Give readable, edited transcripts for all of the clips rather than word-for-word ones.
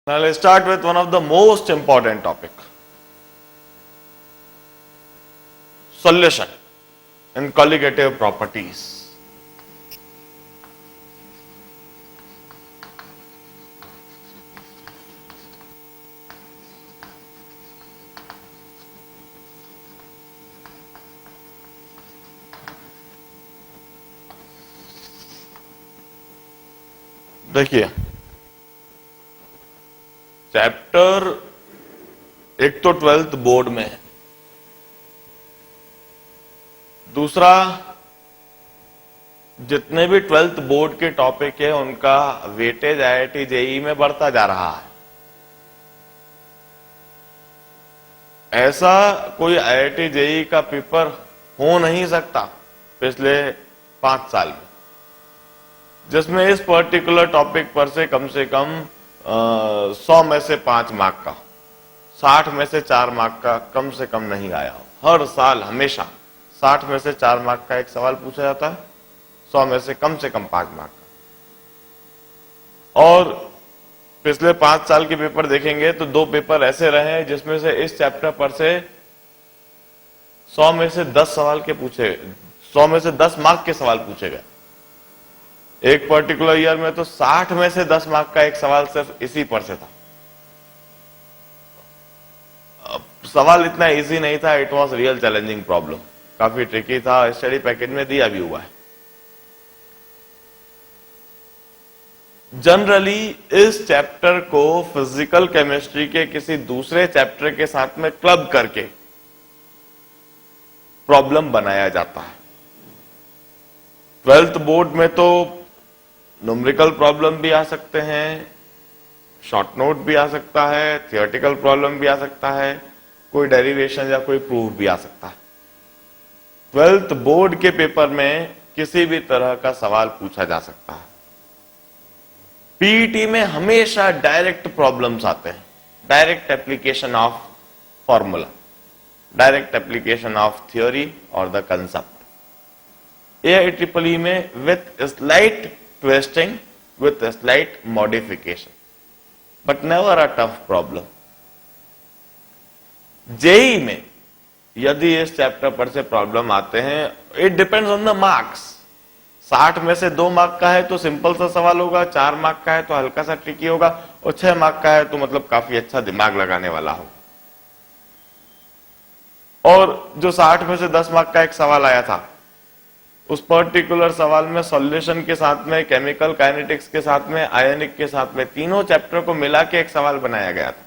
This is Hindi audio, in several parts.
Now let's start with one of the most important topic. Solution in colligative properties. देखिए चैप्टर एक तो 12th बोर्ड में है, दूसरा जितने भी 12th बोर्ड के टॉपिक है उनका वेटेज आईआईटी जेईई में बढ़ता जा रहा है। ऐसा कोई आईआईटी जेईई का पेपर हो नहीं सकता पिछले 5 साल में जिसमें इस पर्टिकुलर टॉपिक पर से कम 100 में से 5 मार्क का, 60 में से 4 मार्क का कम से कम नहीं आया हो। हर साल हमेशा 60 में से 4 मार्क का एक सवाल पूछा जाता है, 100 में से कम 5 मार्क का। और पिछले 5 साल के पेपर देखेंगे तो 2 पेपर ऐसे रहे हैं जिसमें से इस चैप्टर पर से 100 में से 10 सवाल के पूछे, 100 में से 10 मार्क के सवाल पूछे गए। एक पर्टिकुलर ईयर में तो 60 में से 10 मार्क का एक सवाल सिर्फ इसी पर से था। सवाल इतना इजी नहीं था, it was real challenging problem, काफी ट्रिकी था, स्टडी पैकेज में दिया भी हुआ है। जनरली इस चैप्टर को फिजिकल केमिस्ट्री के किसी दूसरे चैप्टर के साथ में क्लब करके प्रॉब्लम बनाया जाता है। 12th बोर्ड में तो न्यूमेरिकल प्रॉब्लम भी आ सकते हैं, शॉर्ट नोट भी आ सकता है, थियोरेटिकल प्रॉब्लम भी आ सकता है, कोई डेरिवेशन या कोई प्रूफ भी आ सकता है। 12th बोर्ड के पेपर में किसी भी तरह का सवाल पूछा जा सकता है। पीईटी में हमेशा डायरेक्ट प्रॉब्लम्स आते हैं, direct application of formula, direct application of theory और द कंसेप्ट। एआईट्रिपल में with slight twisting with a slight modification, but never a tough problem. JEE में यदि इस चैप्टर पर से प्रॉब्लम आते हैं, it depends on the marks. 60 में से 2 मार्क का है तो सिंपल सा सवाल होगा, 4 मार्क का है तो हल्का सा ट्रिकी होगा, और 6 मार्क का है तो मतलब काफी अच्छा दिमाग लगाने वाला हो। और जो 60 में से 10 मार्क का एक सवाल आया था, उस पर्टिकुलर सवाल में सॉल्यूशन के साथ में, केमिकल काइनेटिक्स के साथ में, आयनिक के साथ में, तीनों चैप्टर को मिला के एक सवाल बनाया गया था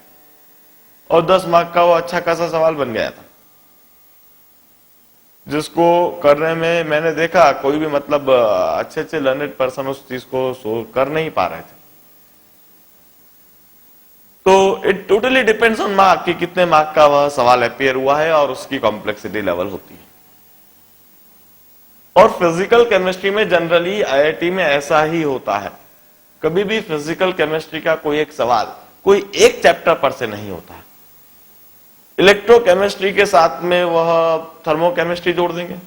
और 10 मार्क का वो अच्छा खासा सवाल बन गया था, जिसको करने में मैंने देखा कोई भी मतलब अच्छे लर्नेड पर्सन उस चीज को सोल्व कर नहीं पा रहे थे। तो it totally depends on mark कि कितने मार्क का वह सवाल अपियर हुआ है और उसकी कॉम्प्लेक्सिटी लेवल होती है। और फिजिकल केमिस्ट्री में जनरली आईआईटी में ऐसा ही होता है, कभी भी फिजिकल केमिस्ट्री का कोई एक सवाल कोई एक चैप्टर पर से नहीं होता है। इलेक्ट्रोकेमिस्ट्री के साथ में वह थर्मोकेमिस्ट्री जोड़ देंगे,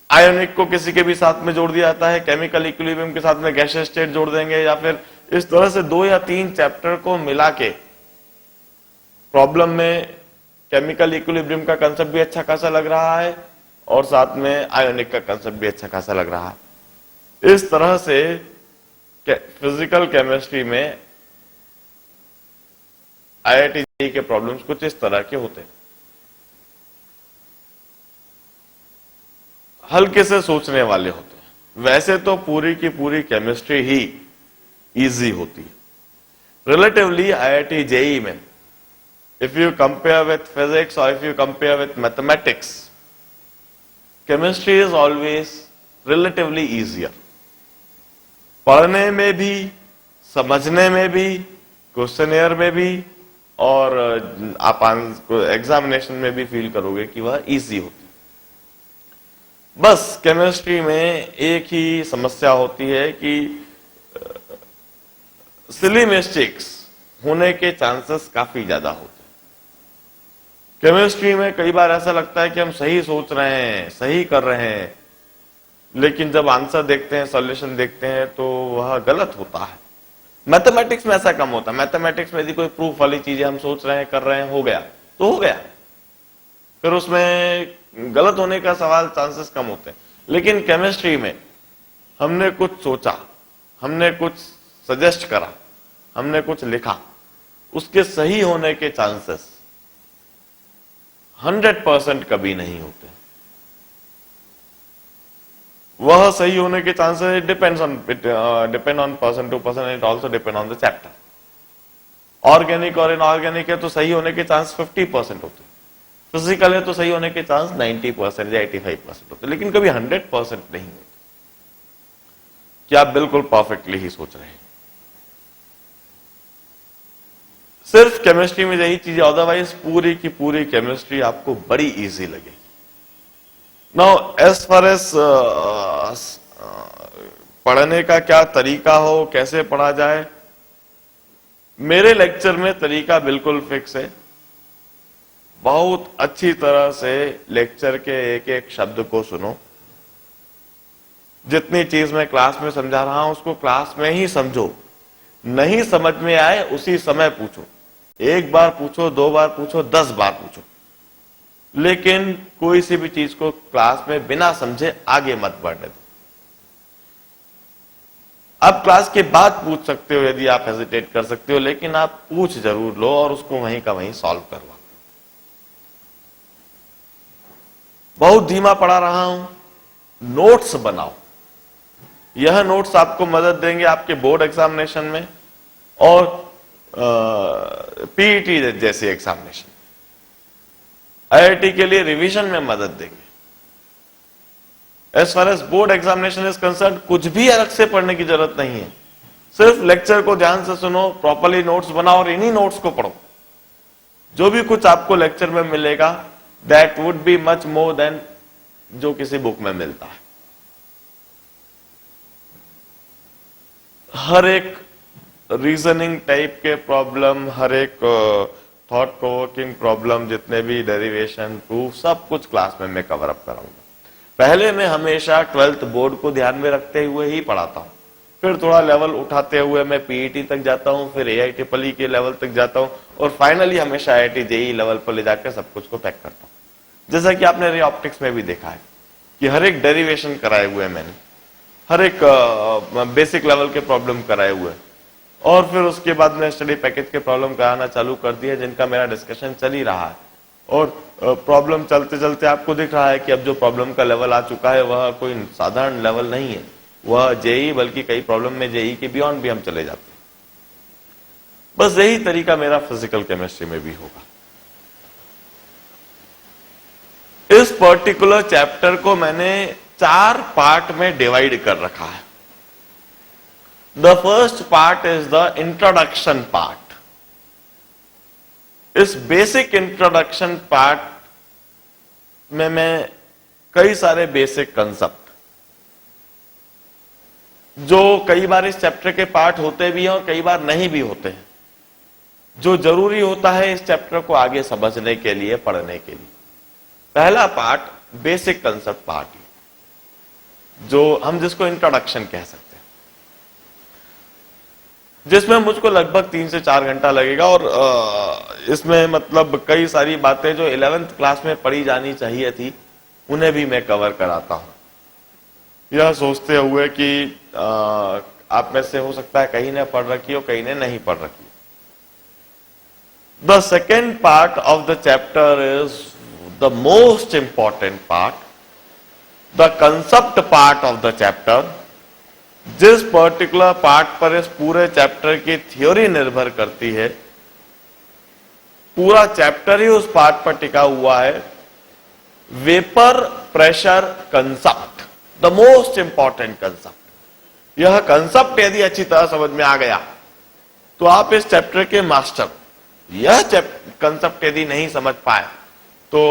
आयोनिक को किसी के भी साथ में जोड़ दिया जाता है, केमिकल इक्विलिब्रियम के साथ में गैसियस स्टेट जोड़ देंगे, या फिर इस तरह से 2 या 3 चैप्टर को मिला के प्रॉब्लम में केमिकल इक्विलिब्रियम का कंसेप्ट भी अच्छा खासा लग रहा है और साथ में आयोनिक का कंसेप्ट भी अच्छा खासा लग रहा है। इस तरह से फिजिकल केमिस्ट्री में आईआईटी जेईई के प्रॉब्लम्स कुछ इस तरह के होते हैं। हल्के से सोचने वाले होते हैं। वैसे तो पूरी की पूरी केमिस्ट्री ही इजी होती है। रिलेटिवली आईआईटी जेईई में if you compare with physics or if you compare with mathematics, chemistry is always relatively easier. पढ़ने में भी, समझने में भी, क्वेश्चनियर में भी, और आप एग्जामिनेशन में भी फील करोगे कि वह इजी होती है। बस केमिस्ट्री में एक ही समस्या होती है कि सिली मिस्टेक्स होने के चांसेस काफी ज्यादा होते हैं। केमिस्ट्री में कई बार ऐसा लगता है कि हम सही सोच रहे हैं, सही कर रहे हैं, लेकिन जब आंसर देखते हैं, सॉल्यूशन देखते हैं तो वह गलत होता है। मैथमेटिक्स में ऐसा कम होता है। मैथमेटिक्स में यदि कोई प्रूफ वाली चीजें हम सोच रहे हैं, कर रहे हैं, हो गया तो हो गया, फिर उसमें गलत होने का सवाल, चांसेस कम होते हैं। लेकिन केमिस्ट्री में हमने कुछ सोचा, हमने कुछ सजेस्ट करा, हमने कुछ लिखा, उसके सही होने के चांसेस 100% कभी नहीं होते। वह सही होने के chances depend on person to person, it also depend on the chapter. Organic और इनऑर्गेनिक है तो सही होने के चांस 50% होते हैं, फिजिकल है तो सही होने के चांस 90% या 85% होते हैं, लेकिन कभी 100% नहीं होते। क्या आप बिल्कुल परफेक्टली ही सोच रहे हैं? सिर्फ केमिस्ट्री में यही चीज, अदरवाइज पूरी की पूरी केमिस्ट्री आपको बड़ी इजी लगेगी। नाउ एज फार एज पढ़ने का क्या तरीका हो, कैसे पढ़ा जाए, मेरे लेक्चर में तरीका बिल्कुल फिक्स है। बहुत अच्छी तरह से लेक्चर के एक एक शब्द को सुनो। जितनी चीज मैं क्लास में समझा रहा हूं उसको क्लास में ही समझो। नहीं समझ में आए उसी समय पूछो, एक बार पूछो, 2 बार पूछो, 10 बार पूछो, लेकिन कोई सी भी चीज को क्लास में बिना समझे आगे मत बढ़ने दो। आप क्लास के बाद पूछ सकते हो यदि आप हेजिटेट कर सकते हो, लेकिन आप पूछ जरूर लो और उसको वहीं का वहीं सॉल्व करवा। बहुत धीमा पढ़ा रहा हूं, नोट्स बनाओ। यह नोट्स आपको मदद देंगे आपके बोर्ड एग्जामिनेशन में और पीईटी जैसे एग्जामिनेशन, आईआईटी के लिए रिवीजन में मदद देंगे। As far as board examination is concern, कुछ भी अलग से पढ़ने की जरूरत नहीं है। सिर्फ लेक्चर को ध्यान से सुनो, प्रॉपरली नोट्स बनाओ और इन्हीं नोट्स को पढ़ो। जो भी कुछ आपको लेक्चर में मिलेगा that would be much more than जो किसी बुक में मिलता है। हर एक रीजनिंग टाइप के प्रॉब्लम, हर एक थॉट प्रोवोकिंग प्रॉब्लम, जितने भी डेरिवेशन, प्रूफ, सब कुछ क्लास में मैं कवर अप कराऊंगा। पहले मैं हमेशा 12th बोर्ड को ध्यान में रखते हुए ही पढ़ाता हूं, फिर थोड़ा लेवल उठाते हुए मैं पीईटी तक जाता हूं, फिर एआईट्रिपल के लेवल तक जाता हूं और फाइनली हमेशा आईआईटी जेईई लेवल पर ले जाकर सब कुछ को पैक करता हूं। जैसा कि आपने रे ऑप्टिक्स में भी देखा है कि हर एक डेरिवेशन कराए हुए मैंने, हर एक बेसिक लेवल के प्रॉब्लम कराए हुए, और फिर उसके बाद में स्टडी पैकेज के प्रॉब्लम कराना चालू कर दिए जिनका मेरा डिस्कशन चल ही रहा है। और प्रॉब्लम चलते चलते आपको दिख रहा है कि अब जो प्रॉब्लम का लेवल आ चुका है वह कोई साधारण लेवल नहीं है, वह जेईई, बल्कि कई प्रॉब्लम में जेईई के बियॉन्ड भी हम चले जाते हैं। बस यही तरीका मेरा फिजिकल केमिस्ट्री में भी होगा। इस पर्टिकुलर चैप्टर को मैंने 4 पार्ट में डिवाइड कर रखा है। The first part is the introduction part. इस बेसिक इंट्रोडक्शन पार्ट में मैं कई सारे बेसिक कंसेप्ट, जो कई बार इस चैप्टर के पार्ट होते भी हैं और कई बार नहीं भी होते हैं, जो जरूरी होता है इस चैप्टर को आगे समझने के लिए, पढ़ने के लिए। पहला पार्ट बेसिक कंसेप्ट पार्ट, जो हम जिसको इंट्रोडक्शन कह सकते हैं, जिसमें मुझको लगभग 3 से 4 घंटा लगेगा और इसमें मतलब कई सारी बातें जो 11th क्लास में पढ़ी जानी चाहिए थी उन्हें भी मैं कवर कराता हूं, यह सोचते हुए कि आप में से हो सकता है कहीं ने पढ़ रखी हो, कहीं ने नहीं पढ़ रखी। The second part of the chapter is the most important part, the concept part of the chapter. जिस पर्टिकुलर पार्ट पर इस पूरे चैप्टर की थ्योरी निर्भर करती है, पूरा चैप्टर ही उस पार्ट पर टिका हुआ है। Vapour pressure concept, the most important concept. यह कंसेप्ट यदि अच्छी तरह समझ में आ गया तो आप इस चैप्टर के मास्टर। यह कंसेप्ट यदि नहीं समझ पाए तो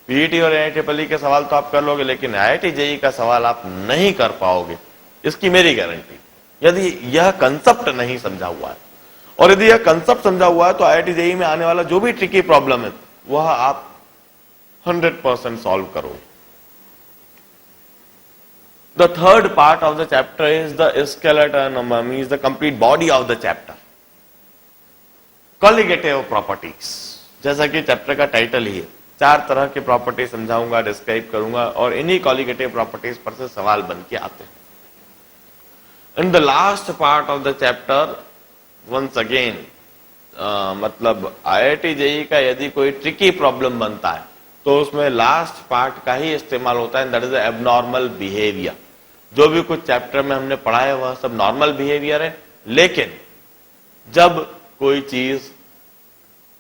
पीईटी और एआईट्रिपल के सवाल तो आप कर लोगे, लेकिन आईआईटी जेईई का सवाल आप नहीं कर पाओगे, इसकी मेरी गारंटी, यदि यह कंसेप्ट नहीं समझा हुआ है। और यदि यह कंसेप्ट समझा हुआ है तो आईआईटी जेईई में आने वाला जो भी ट्रिकी प्रॉब्लम है वह आप 100% सॉल्व करो। The third part of the chapter is the skeleton, means the complete body of the chapter. Colligative properties, जैसा कि चैप्टर का टाइटल ही है, 4 तरह के प्रॉपर्टी समझाऊंगा, डिस्क्राइब करूंगा, और इन्हीं कॉलिगेटिव प्रॉपर्टीज पर से सवाल बन के आते हैं। In the last part of the chapter, once again, मतलब IIT JEE का यदि कोई ट्रिकी प्रॉब्लम बनता है तो उसमें लास्ट पार्ट का ही इस्तेमाल होता है, दैट इज एबनॉर्मल बिहेवियर। जो भी कुछ चैप्टर में हमने पढ़ा है वह सब नॉर्मल बिहेवियर है, लेकिन जब कोई चीज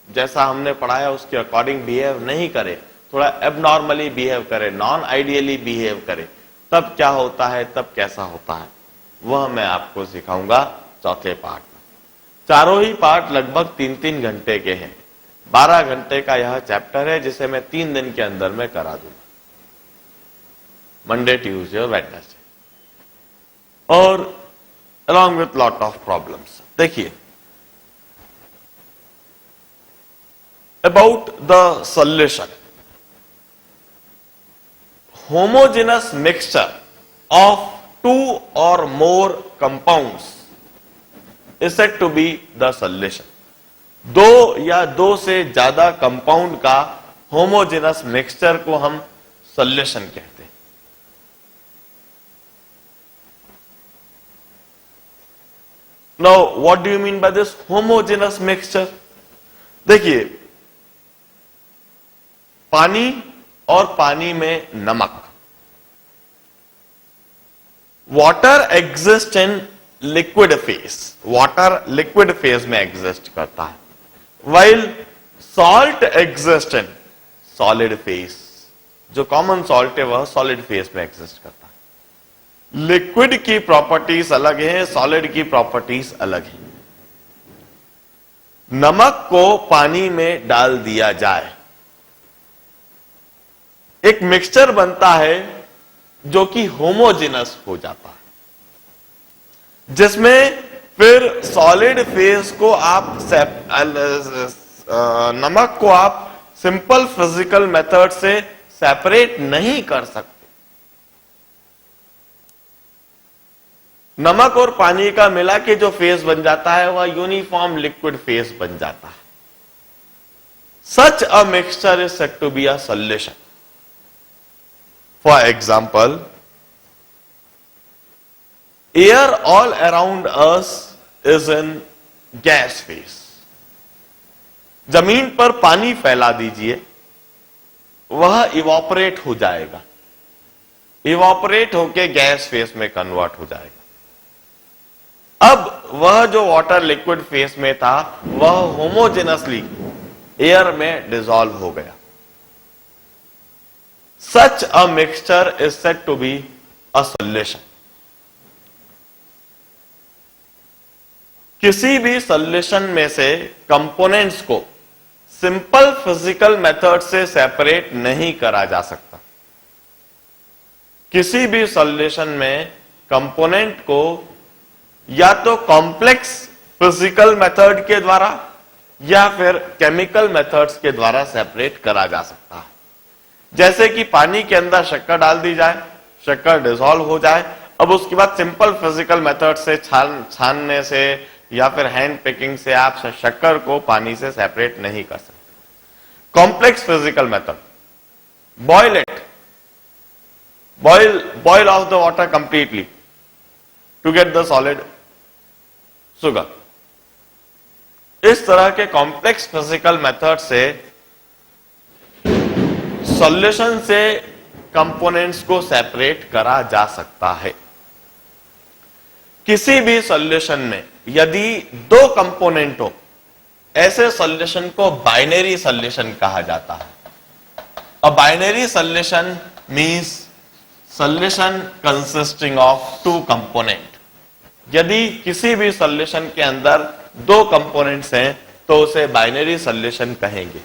जैसा हमने पढ़ा है उसके अकॉर्डिंग बिहेव नहीं करे, थोड़ा एबनॉर्मली बिहेव करे, नॉन आइडियली बिहेव करे, तब क्या होता है, तब कैसा होता है, वह मैं आपको सिखाऊंगा चौथे पार्ट में। चारों ही पार्ट लगभग 3-3 घंटे के हैं। 12 घंटे का यह चैप्टर है जिसे मैं 3 दिन के अंदर में करा दूंगा, मंडे, ट्यूसडे और वेडनेसडे, और along with lot of problems. देखिए, about the solution, homogeneous mixture of 2 or more compounds is said to be the solution. 2 या 2 से ज्यादा कंपाउंड का होमोजेनस मिक्सचर को हम सॉल्यूशन कहते हैं। Now, what do you mean by this homogeneous mixture? देखिए, पानी और पानी में नमक, water exist in liquid phase, water liquid phase में एग्जिस्ट करता है, while salt exist in solid phase. जो कॉमन सॉल्ट है वह सॉलिड फेज में एग्जिस्ट करता है। लिक्विड की प्रॉपर्टीज अलग है, सॉलिड की प्रॉपर्टीज अलग है। नमक को पानी में डाल दिया जाए, एक मिक्सचर बनता है जो कि होमोजेनस हो जाता है, जिसमें फिर सॉलिड फेज को आप नमक को आप सिंपल फिजिकल मेथड से सेपरेट नहीं कर सकते। नमक और पानी का मिला के जो फेज बन जाता है वह यूनिफॉर्म लिक्विड फेज बन जाता है। Such a mixture is said to be a solution. For example, air all around us is in gas phase. जमीन पर पानी फैला दीजिए, वह इवॉपरेट हो जाएगा, इवॉपरेट होके गैस फेस में कन्वर्ट हो जाएगा। अब वह जो वाटर लिक्विड फेस में था वह होमोजेनसली एयर में डिसॉल्व हो गया। Such a mixture is said to be a solution. किसी भी सॉल्यूशन में से कंपोनेंट्स को सिंपल फिजिकल मेथड से सेपरेट नहीं करा जा सकता। किसी भी सॉल्यूशन में कंपोनेंट को या तो कॉम्प्लेक्स फिजिकल मेथड के द्वारा या फिर केमिकल मेथड्स के द्वारा सेपरेट करा जा सकता है। जैसे कि पानी के अंदर शक्कर डाल दी जाए, शक्कर डिसॉल्व हो जाए, अब उसके बाद सिंपल फिजिकल मेथड से छानने से या फिर हैंड पिकिंग से आप शक्कर को पानी से सेपरेट नहीं कर सकते। Complex physical method, boil it, boil off the water completely to get the solid sugar. इस तरह के कॉम्प्लेक्स फिजिकल मेथड से सॉल्यूशन से कंपोनेंट्स को सेपरेट करा जा सकता है। किसी भी सॉल्यूशन में यदि 2 कंपोनेंट हो, ऐसे सॉल्यूशन को बाइनरी सॉल्यूशन कहा जाता है। A binary solution means solution consisting of 2 component. यदि किसी भी सॉल्यूशन के अंदर 2 कंपोनेंट्स हैं तो उसे बाइनरी सॉल्यूशन कहेंगे।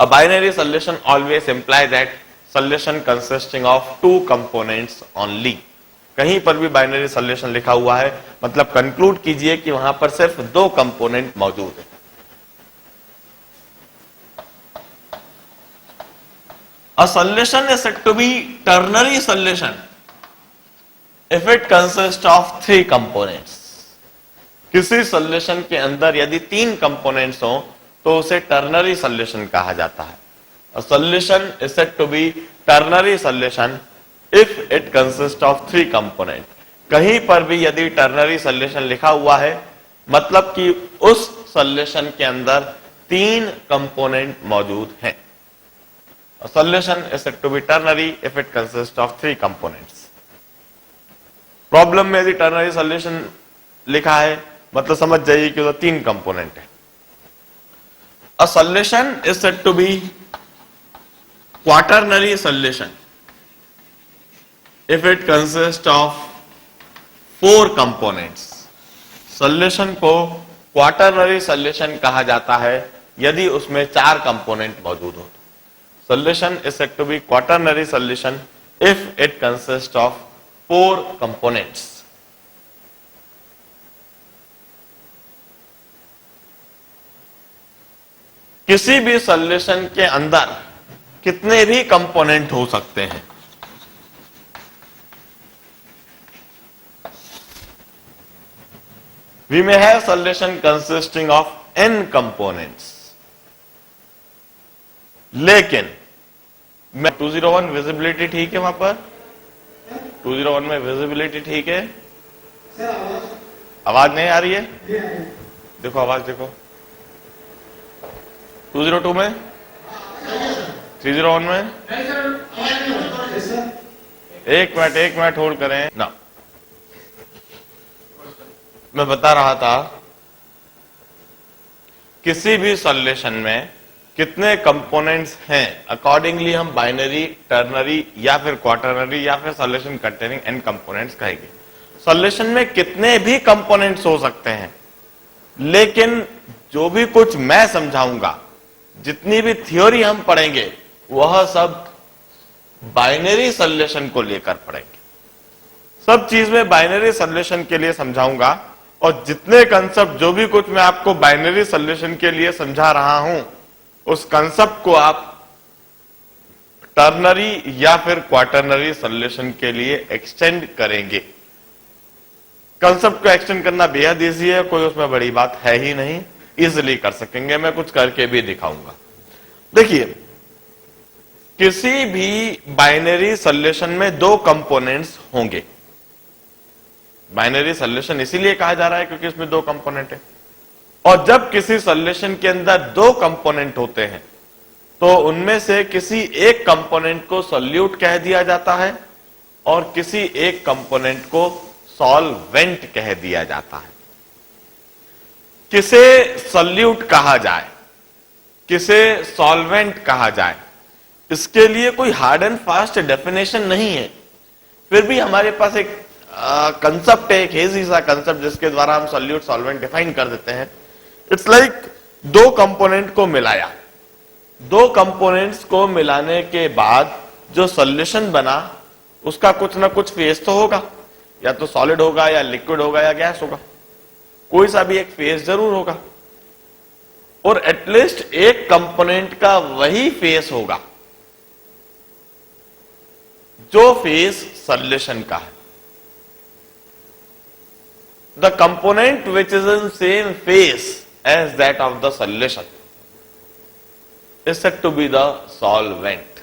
A binary solution always imply that solution consisting of 2 components only. कहीं पर भी बाइनरी सॉल्यूशन लिखा हुआ है मतलब कंक्लूड कीजिए कि वहां पर सिर्फ 2 कंपोनेंट मौजूद है। A solution is said to be ternary solution if it consist of 3 components, किसी सॉल्यूशन के अंदर यदि 3 कंपोनेंट्स हो तो उसे टर्नरी सॉल्यूशन कहा जाता है। A solution is said to be ternary solution if it consists of 3 component। कहीं पर भी यदि टर्नरी सॉल्यूशन लिखा हुआ है मतलब कि उस सॉल्यूशन के अंदर 3 कंपोनेंट मौजूद हैं। A solution is said to be ternary if it consists of 3 components। Problem में यदि टर्नरी सॉल्यूशन लिखा है मतलब समझ जाइए कि वो 3 कंपोनेंट है। A solution is said to be quaternary solution if it consists of 4 components। Solution को क्वाटरनरी सॉल्यूशन कहा जाता है यदि उसमें 4 कंपोनेंट मौजूद हो। Solution is said to be quaternary solution if it consist of 4 components. किसी भी सॉल्यूशन के अंदर कितने भी कंपोनेंट हो सकते हैं। We may have solution consisting of n components। लेकिन 201 विजिबिलिटी ठीक है वहां पर? 201 में विजिबिलिटी ठीक है? आवाज नहीं आ रही है? देखो आवाज देखो। 202 में, 301 में, एक मिनट होल्ड करें ना। मैं बता रहा था किसी भी सॉल्यूशन में कितने कंपोनेंट्स हैं अकॉर्डिंगली हम बाइनरी, टर्नरी या फिर क्वाटरनरी या फिर सॉल्यूशन कंटेनिंग एन कंपोनेंट्स कहेंगे। सॉल्यूशन में कितने भी कंपोनेंट्स हो सकते हैं लेकिन जो भी कुछ मैं समझाऊंगा, जितनी भी थ्योरी हम पढ़ेंगे वह सब बाइनरी सॉल्यूशन को लेकर पढ़ेंगे। सब चीज में बाइनरी सॉल्यूशन के लिए समझाऊंगा और जितने कंसेप्ट जो भी कुछ मैं आपको बाइनरी सॉल्यूशन के लिए समझा रहा हूं उस कंसेप्ट को आप टर्नरी या फिर क्वाटरनरी सॉल्यूशन के लिए एक्सटेंड करेंगे। कंसेप्ट को एक्सटेंड करना बेहद ईजी है, कोई उसमें बड़ी बात है ही नहीं, इजिली कर सकेंगे। मैं कुछ करके भी दिखाऊंगा। देखिए, किसी भी बाइनरी सॉल्यूशन में 2 कंपोनेंट्स होंगे। बाइनरी सॉल्यूशन इसीलिए कहा जा रहा है क्योंकि इसमें 2 कंपोनेंट है। और जब किसी सॉल्यूशन के अंदर 2 कंपोनेंट होते हैं तो उनमें से किसी एक कंपोनेंट को सॉल्यूट कह दिया जाता है और किसी एक कंपोनेंट को सॉल्वेंट कह दिया जाता है। किसे सॉल्यूट कहा जाए, किसे सॉल्वेंट कहा जाए, इसके लिए कोई हार्ड एंड फास्ट डेफिनेशन नहीं है। फिर भी हमारे पास एक कंसेप्ट है, एक हेजी सा कंसेप्ट जिसके द्वारा हम सॉल्यूट सॉल्वेंट डिफाइन कर देते हैं। इट्स लाइक 2 कंपोनेंट को मिलाया, 2 कंपोनेंट्स को मिलाने के बाद जो सॉल्यूशन बना उसका कुछ ना कुछ फेज तो होगा, या तो सॉलिड होगा या लिक्विड होगा या गैस होगा, कोई सा भी एक फेज जरूर होगा। और एटलीस्ट एक कंपोनेंट का वही फेज होगा जो फेज सॉल्यूशन का है। The component which is in same phase as that of the solution is said to be the solvent।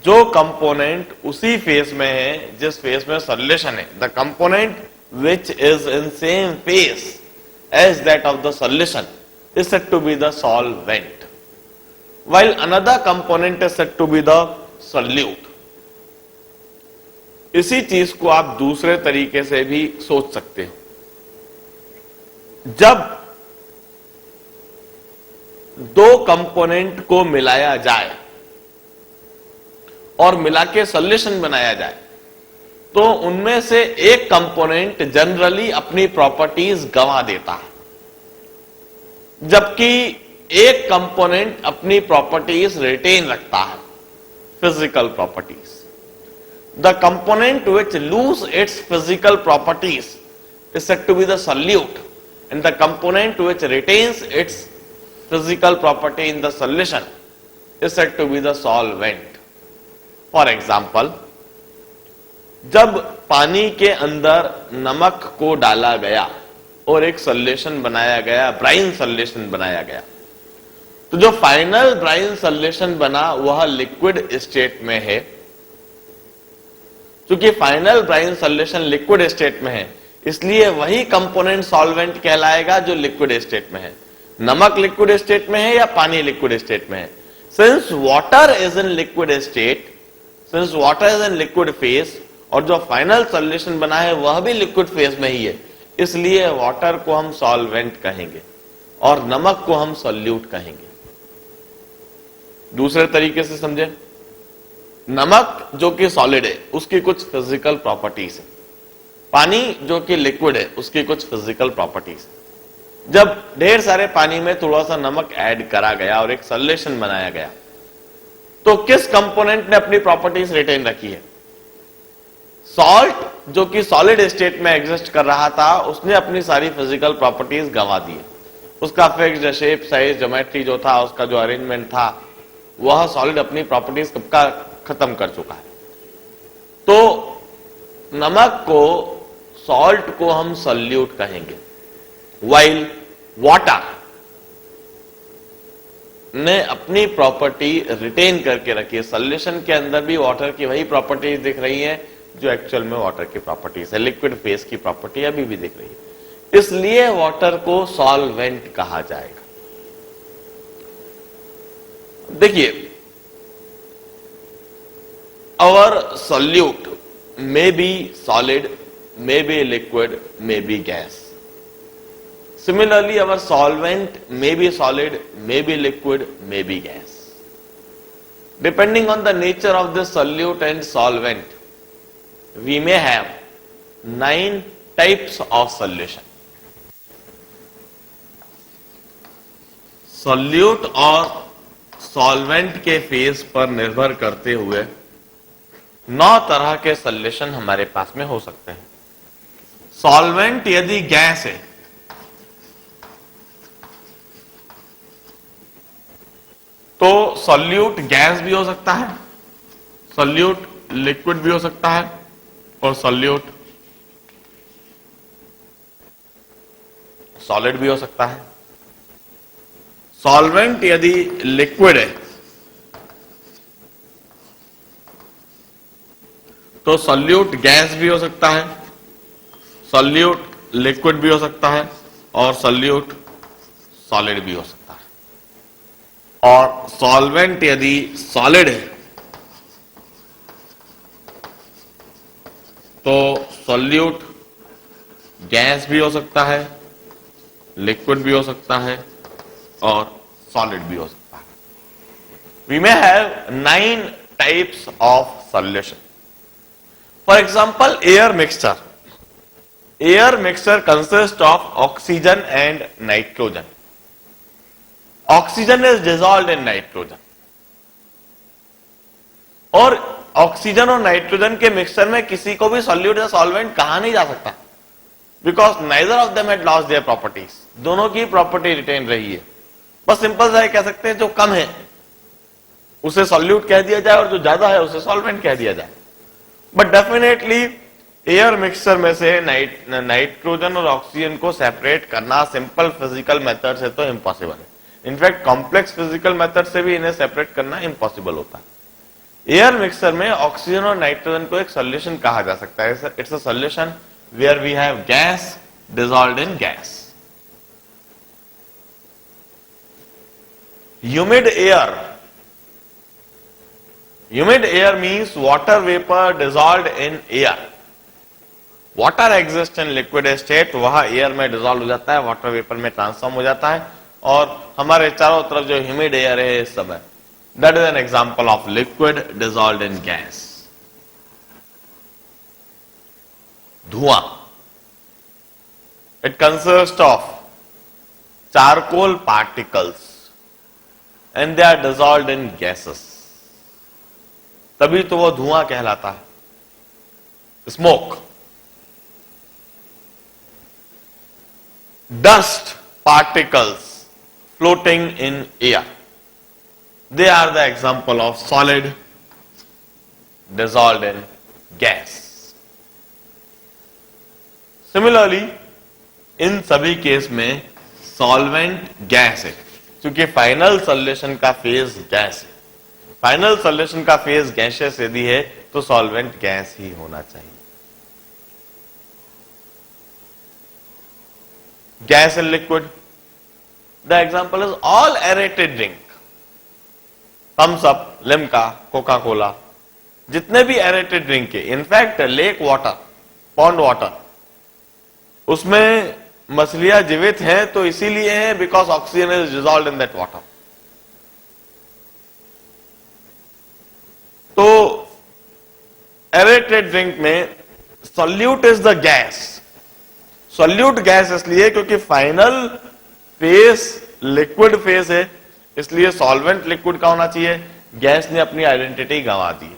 जो कंपोनेंट उसी फेज में है जिस फेज में सॉल्यूशन है, the component which is in same phase as that of the solution is said to be the solvent, while another component is said to be the solute। इसी चीज को आप दूसरे तरीके से भी सोच सकते हो। जब 2 कंपोनेंट को मिलाया जाए और मिला के सॉल्यूशन बनाया जाए तो उनमें से एक कंपोनेंट जनरली अपनी प्रॉपर्टीज गंवा देता है, जबकि एक कंपोनेंट अपनी प्रॉपर्टीज रिटेन रखता है, physical properties. The component which lose its physical properties is said to be the solute, and the component which retains its physical property in the solution is said to be the solvent। For example, जब पानी के अंदर नमक को डाला गया और एक सॉल्यूशन बनाया गया, ब्राइन सॉल्यूशन बनाया गया, तो जो फाइनल ब्राइन सॉल्यूशन बना वह लिक्विड स्टेट में है। क्योंकि final brine solution liquid state में है, इसलिए वही कंपोनेंट सॉल्वेंट कहलाएगा जो लिक्विड स्टेट में है। नमक लिक्विड स्टेट में है या पानी लिक्विड स्टेट में है? Since water is in liquid state, since water is in liquid phase, और जो फाइनल सॉल्यूशन बना है वह भी लिक्विड फेज में ही है, इसलिए वाटर को हम सॉल्वेंट कहेंगे और नमक को हम सॉल्यूट कहेंगे। दूसरे तरीके से समझे, नमक जो कि सॉलिड है उसकी कुछ फिजिकल प्रॉपर्टीज है, पानी जो कि लिक्विड है उसकी कुछ फिजिकल प्रॉपर्टीज है। जब ढेर सारे पानी में थोड़ा सा नमक ऐड करा गया और एक सॉल्यूशन बनाया गया, तो किस कंपोनेंट ने अपनी प्रॉपर्टीज रिटेन रखी है? सॉल्ट जो कि सॉलिड स्टेट में एग्जिस्ट कर रहा था, उसने अपनी सारी फिजिकल प्रॉपर्टीज गंवा दी है। उसका फिक्स्ड शेप, साइज, ज्योमेट्री जो था, उसका जो अरेंजमेंट था, वह सॉलिड अपनी प्रॉपर्टीज कब का खत्म कर चुका है। तो नमक को, सॉल्ट को हम सॉल्यूट कहेंगे, वाइल वाटर ने अपनी प्रॉपर्टी रिटेन करके रखी है। सॉल्यूशन के अंदर भी वाटर की वही प्रॉपर्टीज दिख रही है जो एक्चुअल में वाटर की प्रॉपर्टीज है, लिक्विड फेज की प्रॉपर्टी अभी भी दिख रही है, इसलिए वाटर को सॉल्वेंट कहा जाएगा। देखिए, our solute may be solid, may be liquid, may be gas. Similarly, our solvent may be solid, may be liquid, may be gas. Depending on the nature of the solute and solvent, we may have 9 types of solution. Solute और solvent के फेज पर निर्भर करते हुए 9 तरह के सॉल्यूशन हमारे पास में हो सकते हैं। सॉल्वेंट यदि गैस है तो सॉल्यूट गैस भी हो सकता है, सॉल्यूट लिक्विड भी हो सकता है और सॉल्यूट सॉलिड भी हो सकता है। सॉल्वेंट यदि लिक्विड है तो सॉल्यूट गैस भी हो सकता है, सॉल्यूट लिक्विड भी हो सकता है और सॉल्यूट सॉलिड भी हो सकता है। और सॉल्वेंट यदि सॉलिड है तो सॉल्यूट गैस भी हो सकता है, लिक्विड भी हो सकता है और सॉलिड भी हो सकता है। We may have 9 types of solution. For example, air mixture. Air mixture consists of oxygen and nitrogen. Oxygen is dissolved in nitrogen. और ऑक्सीजन और नाइट्रोजन के मिक्सचर में किसी को भी सॉल्यूट या सॉल्वेंट कहा नहीं जा सकता, because neither of them had lost their properties. दोनों की प्रॉपर्टी रिटेन रही है। बस सिंपल सा कह सकते हैं जो कम है उसे सॉल्यूट कह दिया जाए और जो ज्यादा है उसे सॉल्वेंट कह दिया जाए। बट डेफिनेटली एयर मिक्सचर में से नाइट्रोजन और ऑक्सीजन को सेपरेट करना सिंपल फिजिकल मेथड से तो इम्पॉसिबल है। इनफैक्ट कॉम्प्लेक्स फिजिकल मेथड से भी इन्हें सेपरेट करना इम्पॉसिबल होता है। एयर मिक्सचर में ऑक्सीजन और नाइट्रोजन को एक सॉल्यूशन कहा जा सकता है। It's a solution where we have gas dissolved in gas. Humid air. Humid air means water vapor dissolved in air. Water exists in liquid state, वह एयर में डिसॉल्व हो जाता है, वाटर वेपर में ट्रांसफॉर्म हो जाता है और हमारे चारों तरफ जो ह्यूमिड एयर है इस सब है। That is an example of liquid dissolved in gas. धुआं, it consist of charcoal particles and they are dissolved in gases, तभी तो वो धुआं कहलाता है। Smoke, dust particles floating in air, they are the example of solid dissolved in gas. Similarly इन सभी केस में सॉल्वेंट गैस है, क्योंकि फाइनल सॉल्यूशन का फेज गैस है। फाइनल सॉल्यूशन का फेज गैसियस यदि है तो सॉल्वेंट गैस ही होना चाहिए। Gas and liquid, the example is all aerated drink, Thums Up, Limca, Coca Cola, जितने भी एरेटेड ड्रिंक है, in fact lake water, pond water, उसमें मछलियां जीवित हैं तो इसीलिए हैं because oxygen is dissolved in that water. तो एरेटेड ड्रिंक में solute is the gas. Solute gas इसलिए क्योंकि फाइनल फेस लिक्विड फेस है, इसलिए सॉल्वेंट लिक्विड का होना चाहिए। गैस ने अपनी आइडेंटिटी गंवा दी।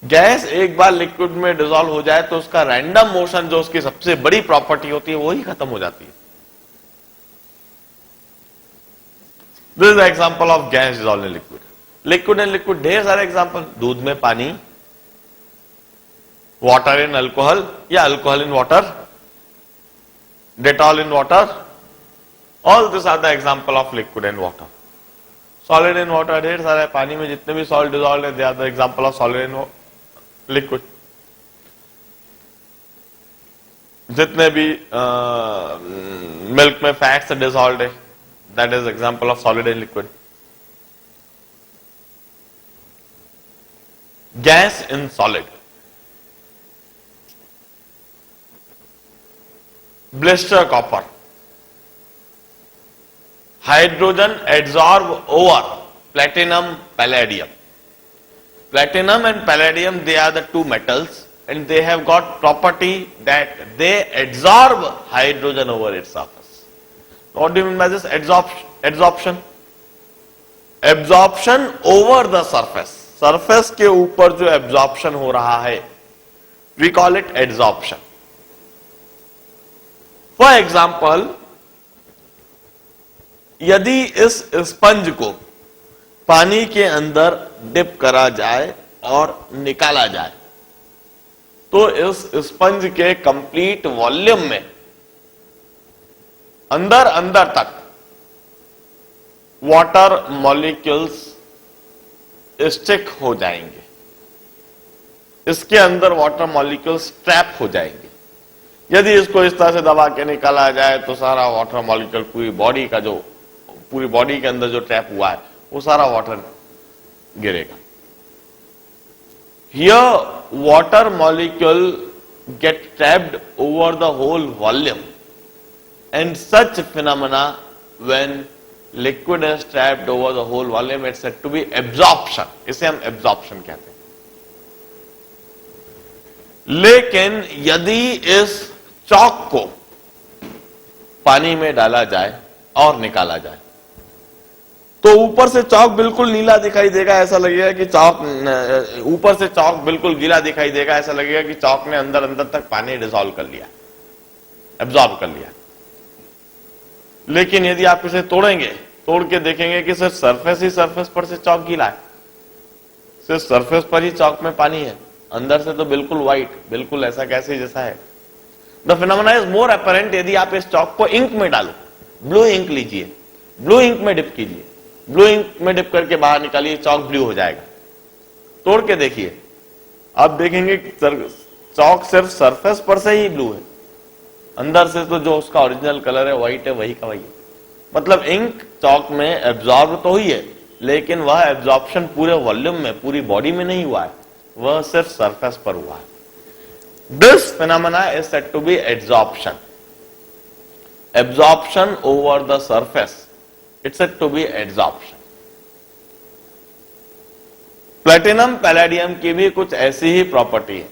गैस एक बार लिक्विड में डिसॉल्व हो जाए तो उसका रैंडम मोशन, जो उसकी सबसे बड़ी प्रॉपर्टी होती है, वो ही खत्म हो जाती है। This is example of gas dissolve in liquid. Liquid and liquid ढेर सारे एग्जांपल, दूध में पानी, वाटर इन अल्कोहल या alcohol in water, Dettol in water, all this are the example of liquid and water. Solid in water ढेर सारे, पानी में जितने भी सॉल्ट डिसॉल्व है, they are the example of solid in liquid. जितने भी मिल्क में फैट्स डिसॉल्व है, that is example of solid in liquid. Gas in solid, blister copper, hydrogen adsorb over platinum palladium. Platinum and palladium, they are the two metals and they have got property that they adsorb hydrogen over its surface. What do you mean by this adsorption? Absorption over the surface. Surface के ऊपर जो absorption हो रहा है, we call it adsorption. For example, यदि इस स्पंज को पानी के अंदर डिप करा जाए और निकाला जाए तो इस स्पंज के कंप्लीट वॉल्यूम में अंदर अंदर तक वाटर मॉलिक्यूल्स स्टिक हो जाएंगे। इसके अंदर वाटर मॉलिक्यूल्स ट्रैप हो जाएंगे। यदि इसको इस तरह से दबा के निकाला जाए तो सारा वाटर मॉलिक्यूल पूरी बॉडी के अंदर जो ट्रैप हुआ है वो सारा वाटर गिरेगा। Here water molecule get trapped over the whole volume and such phenomena when liquid is trapped over the whole volume, it's said to be absorption. इसे हम absorption कहते हैं। लेकिन यदि इस चॉक को पानी में डाला जाए और निकाला जाए तो ऊपर से चॉक बिल्कुल नीला दिखाई देगा, ऐसा लगेगा कि ऊपर से चॉक बिल्कुल गीला दिखाई देगा, ऐसा लगेगा कि चॉक ने अंदर अंदर तक पानी डिसॉल्व कर लिया, एब्जॉर्ब कर लिया। लेकिन यदि आप इसे तोड़ेंगे, तोड़ के देखेंगे कि सिर्फ सरफेस पर से चॉक गीला है, सिर्फ सरफेस पर ही चॉक में पानी है, अंदर से तो बिल्कुल व्हाइट, बिल्कुल ऐसा कैसे जैसा है। The phenomena is more apparent यदि आप इस चॉक को इंक में डालो। ब्लू इंक लीजिए, ब्लू इंक में डिप कीजिए, ब्लू इंक में डिप करके बाहर निकालिए, चॉक ब्लू हो जाएगा। तोड़ के देखिए, आप देखेंगे चॉक सिर्फ सरफेस पर से ही ब्लू है, अंदर से तो जो उसका ओरिजिनल कलर है व्हाइट है, वही का वही है। मतलब इंक चॉक में एब्जॉर्ब तो हुई है, लेकिन वह एब्जॉर्प्शन पूरे वॉल्यूम में, पूरी बॉडी में नहीं हुआ है, वह सिर्फ सरफेस पर हुआ है। This phenomena is said to be adsorption. Absorption over the surface, it's said to be adsorption. Platinum palladium की भी कुछ ऐसी ही प्रॉपर्टी है।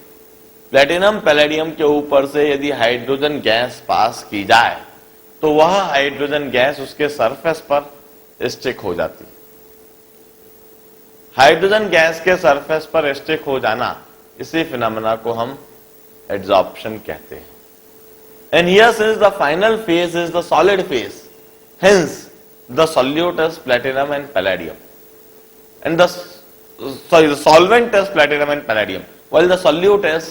प्लेटिनम पैलेडियम के ऊपर से यदि हाइड्रोजन गैस पास की जाए तो वह हाइड्रोजन गैस उसके सरफेस पर स्टिक हो जाती है। हाइड्रोजन गैस के सरफेस पर स्टिक हो जाना, इसी फिनोमेना को हम एड्सॉर्प्शन कहते हैं। And here since the final phase is the solid phase, hence the solute is platinum and palladium, and the solvent is platinum and palladium, while the solute is